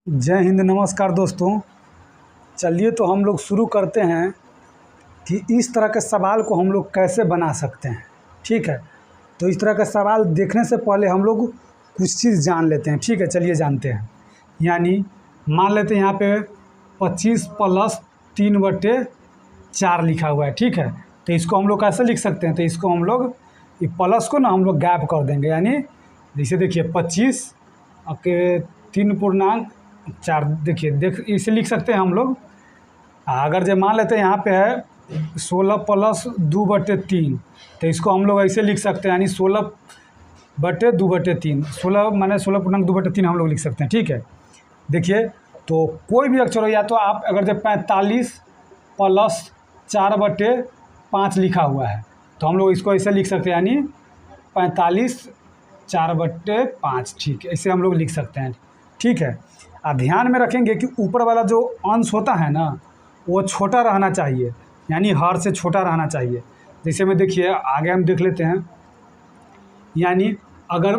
जय हिंद, नमस्कार दोस्तों। चलिए तो हम लोग शुरू करते हैं कि इस तरह के सवाल को हम लोग कैसे बना सकते हैं। ठीक है, तो इस तरह का सवाल देखने से पहले हम लोग कुछ चीज़ जान लेते हैं। ठीक है, चलिए जानते हैं। यानी मान लेते हैं यहाँ पे 25 + 3/4 लिखा हुआ है। ठीक है, तो इसको हम लोग कैसे लिख सकते हैं? तो इसको हम लोग ये प्लस को ना हम लोग गैप कर देंगे। यानी जैसे देखिए 25 के 3.4, देखिए इसे लिख सकते हैं हम लोग। अगर जो मान लेते हैं यहाँ पे है 16 + 2/3, तो इसको हम लोग ऐसे लिख सकते हैं। यानी 16/2/3, 16 माने 16.2/3 हम लोग लिख सकते हैं। ठीक है, देखिए तो कोई भी अक्षर हो, या तो आप अगर जब 45 + 4/5 लिखा हुआ है तो हम लोग इसको ऐसे लिख सकते हैं। यानी 45 4/5। ठीक है, ऐसे हम लोग लिख सकते हैं। ठीक है, ध्यान में रखेंगे कि ऊपर वाला जो अंश होता है ना, वो छोटा रहना चाहिए। यानी हर से छोटा रहना चाहिए। जैसे में देखिए आगे हम देख लेते हैं। यानी अगर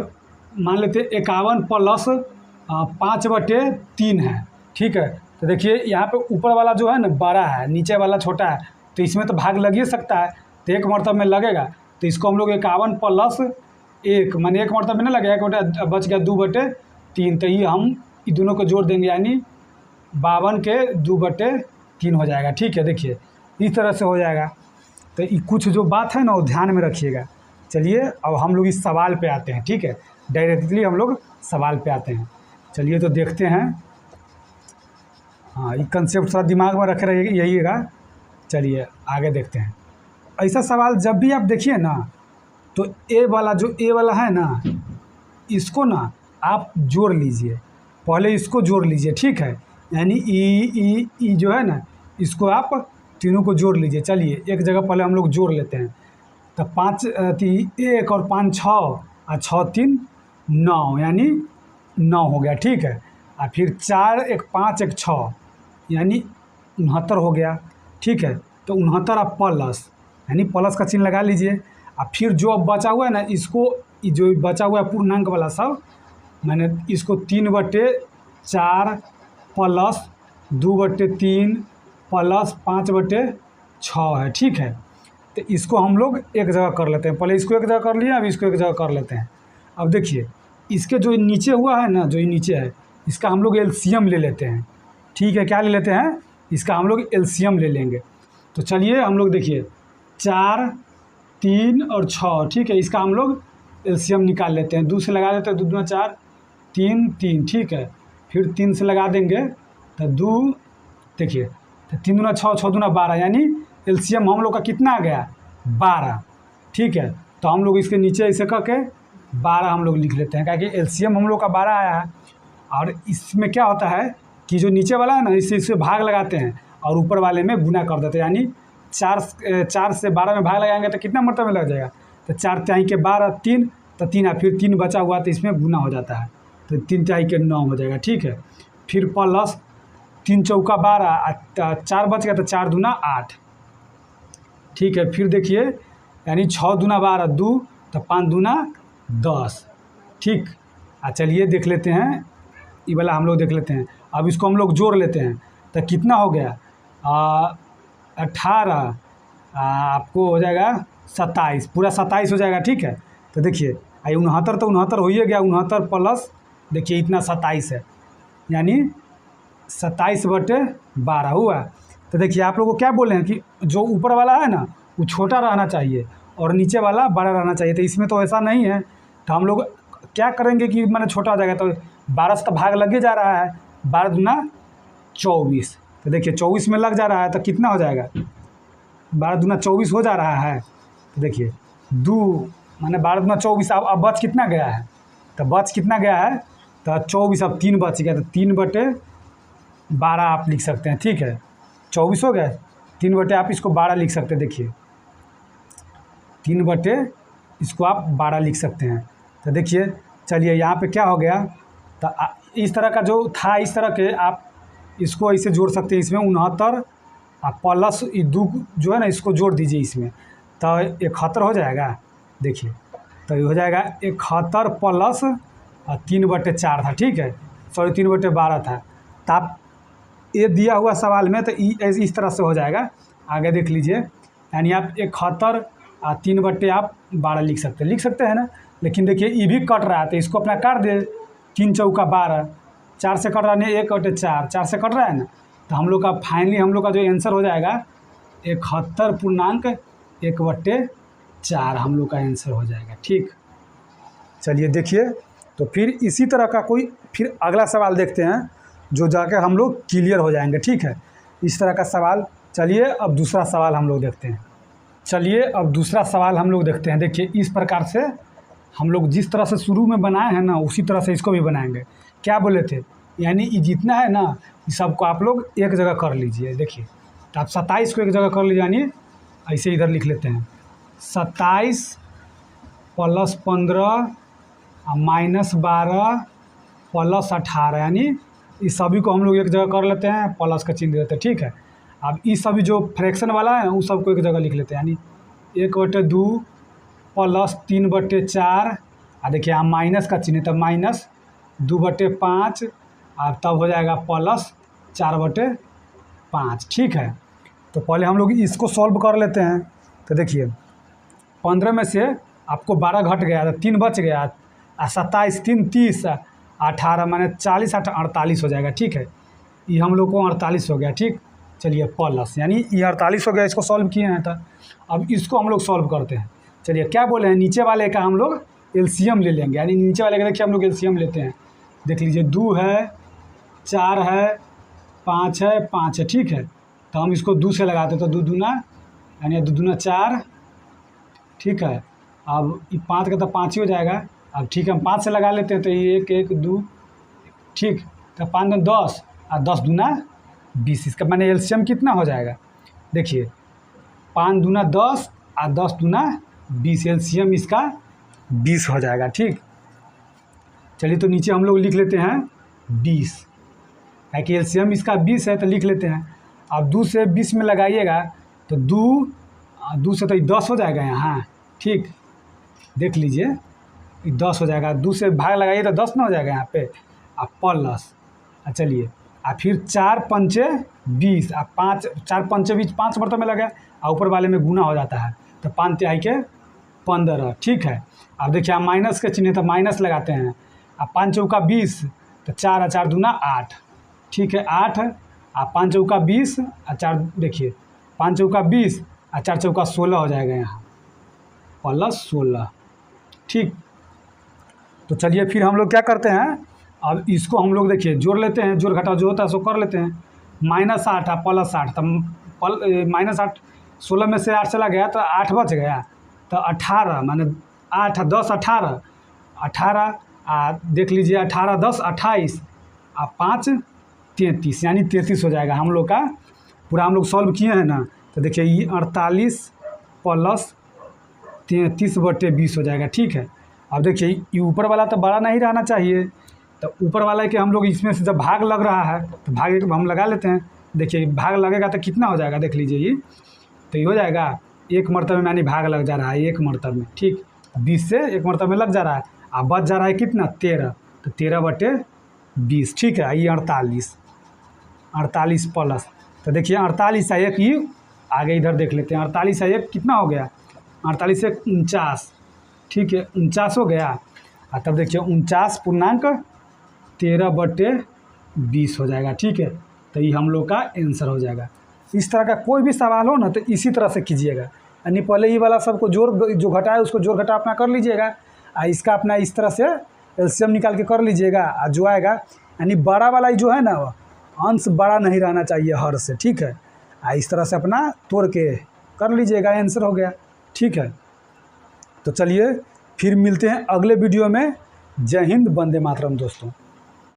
मान लेते हैं 51 + 5/3 है। ठीक है, तो देखिए यहाँ पे ऊपर वाला जो है ना बड़ा है, नीचे वाला छोटा है, तो इसमें तो भाग लग ही सकता है, तो एक मरतब में लगेगा। तो इसको हम लोग 51 + 1 माने एक मरतब में नहीं लगेगा, एक बच गया 2/3। तो ये हम इन दोनों को जोड़ देंगे, यानी 52 के 2/3 हो जाएगा। ठीक है, देखिए इस तरह से हो जाएगा। तो ये कुछ जो बात है ना वो ध्यान में रखिएगा। चलिए अब हम लोग इस सवाल पे आते हैं। ठीक है, डायरेक्टली हम लोग सवाल पे आते हैं। चलिए तो देखते हैं। हाँ, ये कंसेप्ट थोड़ा दिमाग में रखे रहिएगा। चलिए आगे देखते हैं। ऐसा सवाल जब भी आप देखिए ना, तो ए वाला है ना, इसको ना आप जोड़ लीजिए। पहले इसको जोड़ लीजिए। ठीक है, यानी ई जो है ना, इसको आप तीनों को जोड़ लीजिए। चलिए एक जगह पहले हम लोग जोड़ लेते हैं। तो 5 1 और 5 6 और 6 3 9, यानी 9 हो गया। ठीक है, और फिर 4 1 5 1 6, यानी 69 हो गया। ठीक है, तो 69 आप प्लस, यानी प्लस का चिन्ह लगा लीजिए। और फिर जो अब बचा हुआ है ना, इसको जो बचा हुआ है पूर्णांक वाला सब, मैंने इसको 3/4 + 2/3 + 5/6 है। ठीक है, तो इसको हम लोग एक जगह कर लेते हैं। पहले इसको एक जगह कर लिया, अब इसको एक जगह कर लेते हैं। अब देखिए इसके जो नीचे हुआ है ना, जो ये नीचे है, इसका हम लोग एलसीएम ले लेते हैं। ठीक है, क्या ले लेते हैं? इसका हम लोग एलसीएम ले लेंगे। तो चलिए हम लोग देखिए 4 3 और 6। ठीक है, इसका हम लोग एलसीएम निकाल लेते हैं। 2 से लगा देते हैं, 2 दूना 4 3 3। ठीक है, फिर 3 से लगा देंगे तो 2, देखिए तो 3 दूना 6 6 दूना 12, यानी एलसीएम हम लोग का कितना आ गया? 12। ठीक है, तो हम लोग इसके नीचे ऐसे करके 12 हम लोग लिख लेते हैं, क्योंकि एलसीएम हम लोग का 12 आया है। और इसमें क्या होता है कि जो नीचे वाला है ना, इससे भाग लगाते हैं और ऊपर वाले में गुना कर देते हैं। यानी 4 से 12 में भाग लगाएंगे तो कितना मरतबा में लग जाएगा? तो 4 तिहाई के 12 3, तो 3 फिर 3 बचा हुआ तो इसमें गुना हो जाता है, तो 3 तिहाई के 9 हो जाएगा। ठीक है, फिर प्लस 3 चौका 12, 4 बच गया तो 4 दूना 8। ठीक है, फिर देखिए यानी 6 दूना 12 2, तो 5 दूना 10। ठीक, चलिए देख लेते हैं, ये वाला हम लोग देख लेते हैं। अब इसको हम लोग जोड़ लेते हैं, तो कितना हो गया? 18, आपको हो जाएगा 27, पूरा 27 हो जाएगा। ठीक है, तो देखिए 69 तो 69 हो ही गया। 69 प्लस देखिए इतना 27 है, यानी 27/12 हुआ। तो देखिए आप लोग को क्या बोले हैं कि जो ऊपर वाला है ना वो छोटा रहना चाहिए और नीचे वाला बड़ा रहना चाहिए। तो इसमें तो ऐसा नहीं है, तो हम लोग क्या करेंगे कि मैंने छोटा हो जाएगा। तो 12 से तो भाग लगे जा रहा है, 12 दूना 24। तो देखिए 24 में लग जा रहा है, तो कितना हो जाएगा? 12 दूना 24 हो जा रहा है। तो देखिए 2 माने 12 दूना 24। अब बच कितना गया है? तो बच कितना गया है? तो 24, अब 3 बच गया, तो 3/12 आप लिख सकते हैं। ठीक है, 24 हो गया, 3 आप इसको 12 लिख सकते हैं। देखिए 3 इसको आप 12 लिख सकते हैं। तो देखिए चलिए यहाँ पे क्या हो गया? तो इस तरह का जो था, इस तरह के आप इसको ऐसे जोड़ सकते हैं। इसमें 69 प्लस 2 जो है ना, इसको जोड़ दीजिए इसमें, तो 71 हो जाएगा। देखिए तो ये हो जाएगा 71 प्लस 3/4 था। ठीक है, सॉरी 3/12 था। तो आप ये दिया हुआ सवाल में तो इस तरह से हो जाएगा। आगे देख लीजिए, यानी आप 71 और 3/12 लिख सकते हैं ना। लेकिन देखिए ये भी कट रहा है, तो इसको अपना काट दे। 3 चौका 12, 4 से कट रहा है, 1/4, 4 से कट रहा है ना। तो हम लोग का फाइनली हम लोग का जो आंसर हो जाएगा 71.1/4 हम लोग का आंसर हो जाएगा। ठीक, चलिए देखिए, तो फिर इसी तरह का कोई फिर अगला सवाल देखते हैं जो जाकर हम लोग क्लियर हो जाएंगे। ठीक है, इस तरह का सवाल। चलिए अब दूसरा सवाल हम लोग देखते हैं। देखिए इस प्रकार से हम लोग जिस तरह से शुरू में बनाए हैं ना, उसी तरह से इसको भी बनाएंगे। क्या बोले थे, यानी ये जितना है ना, ये सबको आप लोग एक जगह कर लीजिए। देखिए, तो आप 27 को एक जगह कर लीजिए, यानी ऐसे इधर लिख लेते हैं 27 + 15 -12 + 18, यानी इस सभी को हम लोग एक जगह कर लेते हैं, प्लस का चिन्ह देते हैं। ठीक है, अब इस सभी जो फ्रैक्शन वाला है उस सबको एक जगह लिख लेते हैं, यानी 1/2 + 3/4। देखिए यहाँ माइनस का चिन्ह, तब -2/5 और तब हो जाएगा +4/5। ठीक है, तो पहले हम लोग इसको सॉल्व कर लेते हैं। तो देखिए 15 में से आपको 12 घट गया तो 3 बच गया, 27 3 30, 18 माने 40 48 हो जाएगा। ठीक है, ये हम लोग को 48 हो गया। ठीक, चलिए प्लस, यानी ये 48 हो गया। इसको सॉल्व किए हैं, तो अब इसको हम लोग सॉल्व करते हैं। चलिए क्या बोले हैं, नीचे वाले का हम लोग एलसीएम ले लेंगे, यानी नीचे वाले का देखिए हम लोग एलसीएम लेते हैं। देख लीजिए 2 है, 4 है, 5 है, 5 है। ठीक है, तो हम इसको 2 से लगाते हैं, तो 2 दूना यानी 2 दूना 4। ठीक है, अब 5 का तो 5 ही हो जाएगा। अब ठीक है, हम 5 से लगा लेते हैं, तो ये 1 1 2। ठीक, तो 5 दूना 10 और 10 दूना 20। इसका मैंने एलसीएम कितना हो जाएगा, देखिए 5 दूना 10 और 10 दूना 20, एलसीएम इसका 20 हो जाएगा। ठीक, चलिए तो नीचे हम लोग लिख लेते हैं 20, है कि एलसीएम इसका 20 है, तो लिख लेते हैं। अब 2 से 20 में लगाइएगा तो 2 से तो ये 10 हो जाएगा यहाँ। ठीक, देख लीजिए ये 10 हो जाएगा, 2 से भाग लगाइए तो 10 ना हो जाएगा यहाँ पे, अब प्लस। चलिए फिर 4 पंचे 20, 4 पंचे 20 5 मरतबे में लगा, और ऊपर वाले में गुना हो जाता है, तो 5 तिहाई के 15। ठीक है, अब देखिए आप माइनस के चिन्ह तो माइनस लगाते हैं। अब 5 चौका 20, तो 4 और 4 दूना 8। ठीक है, 8 और 5 चौका 20 और 4, देखिए 5 चौका 20 और 4 चौका 16 हो जाएगा यहाँ, +16। ठीक, तो चलिए फिर हम लोग क्या करते हैं, अब इसको हम लोग देखिए जोड़ लेते हैं, जोड़ घटाव जो होता है सो कर लेते हैं। -8 और +8, तब -8 16 में से 8 चला गया तो 8 बच गया, तो 18 माने 8 10 18 देख लीजिए 18 10 28 और 5 33, यानी 33 हो जाएगा हम लोग का। पूरा हम लोग सॉल्व किए हैं ना, तो देखिए ये 48 + 33/20 हो जाएगा। ठीक है, अब देखिए ये ऊपर वाला तो बड़ा नहीं रहना चाहिए, तो ऊपर वाला के हम लोग इसमें से जब भाग लग रहा है तो भाग हम लगा लेते हैं। देखिए भाग लगेगा तो कितना हो जाएगा, देख लीजिए ये, तो ये हो जाएगा 1 मरतबे में, यानी भाग लग जा रहा है 1 मरतबे में। ठीक, 20 से 1 मरतबे में लग जा रहा है, अब बच जा रहा है कितना 13, तो 13/20। ठीक है, ये 48 प्लस, तो देखिए 48 है 1, ये आगे इधर देख लेते हैं। 48 है 1 कितना हो गया, 48 से 49। ठीक है, 49 हो गया, और तब देखिए 49.13/20 हो जाएगा। ठीक है, तो ये हम लोग का आंसर हो जाएगा। इस तरह का कोई भी सवाल हो ना, तो इसी तरह से कीजिएगा, यानी पहले ये वाला सबको जोड़ जो घटा है उसको जोड़ घटा अपना कर लीजिएगा, और इसका अपना इस तरह से एलसीएम निकाल के कर लीजिएगा। और जो आएगा, यानी बड़ा वाला जो है ना, अंश बड़ा नहीं रहना चाहिए हर से। ठीक है, इस तरह से अपना तोड़ के कर लीजिएगा, आंसर हो गया। ठीक है, तो चलिए फिर मिलते हैं अगले वीडियो में। जय हिंद, वंदे मातरम दोस्तों।